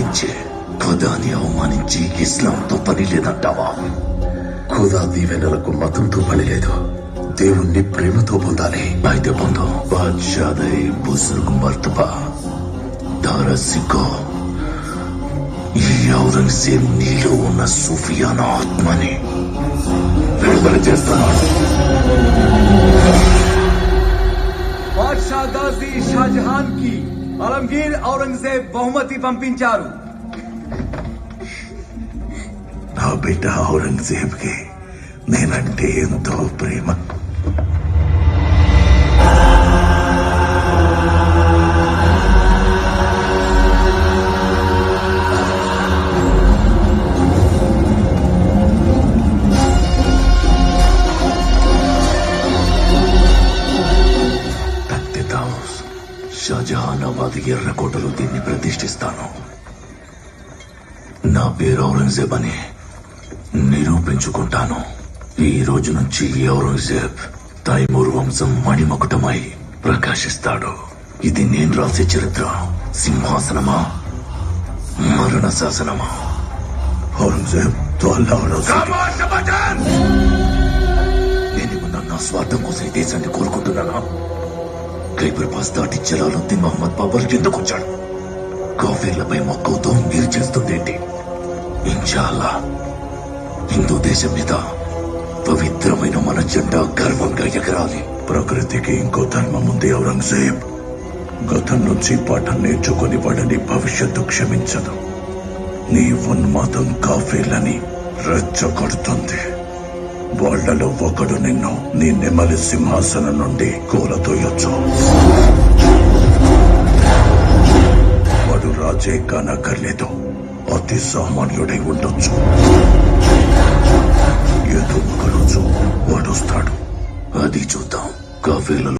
అవమానించే ఖుదాని అవమానించి ఇస్లాంతో పని లేదంటావా? ఖుదా దీవెనలకు మతంతో పని లేదు, దేవుణ్ణి ప్రేమతో పొందాలి. అయితే పొందు. బాద్షాదై బుజుర్గ్ మర్తబా దారా సిక్కో. ఈ ఔరంగజేబ్ నీలో ఉన్న సూఫియానా ఆత్మని విడుదల చేస్తున్నాడు. బాద్షా గాజీ షాజహాన్ కి ఆలంగీర్ ఔరంగజేబ్ బహుమతి పంపించారు. నా బిడ్డ ఔరంగజేబ్ కి నేనంటే ఎంతో ప్రేమ. షాజహానాబాద్ ఎర్రకోటలో దీన్ని ప్రతిష్ఠిస్తాను. నా పేరు ఔరంగజేబ్ అని నిరూపించుకుంటాను. ఈ రోజు నుంచి ఈ ఔరంగజేబ్ తైమూర్ వంశం మణిమకుటమై ప్రకాశిస్తాడు. ఇది నేను రాసే చరిత్ర. సింహాసనమా, మరణ శాసనమా? ఔరంగజేబ్ నేను నా స్వార్థం కోసం ఈ దేశాన్ని కోరుకుంటున్నానా? ఖైబర్ పాస్ దాటి జలాలుద్దీన్ మహమ్మద్ బాబర్ ఎందుకు వచ్చాడు? కాఫీర్లపై మక్కువతో మీరు చేస్తుందేంటి? ఇన్షాల్లా హిందూ దేశం మీద పవిత్రమైన మన జెండా గర్వంగా ఎగరాలి. ప్రకృతికి ఇంకో ధర్మం ఉంది ఔరంగజేబ్. గతం నుంచి పాఠం నేర్చుకుని వాడని భవిష్యత్తు క్షమించదు. నీ ఉన్మాదం కాఫీర్లని రెచ్చగొడుతుంది. వాళ్లలో ఒకడు నిన్ను నీ నెమలి సింహాసనం నుండి కూలతోయొచ్చు. వాడు రాజే కానక్కర్లేదు, అతి సామాన్యుడై ఉండొచ్చు. ఏదో ఒక రోజు వాడొస్తాడు, అది చూద్దాం. కాఫీలలో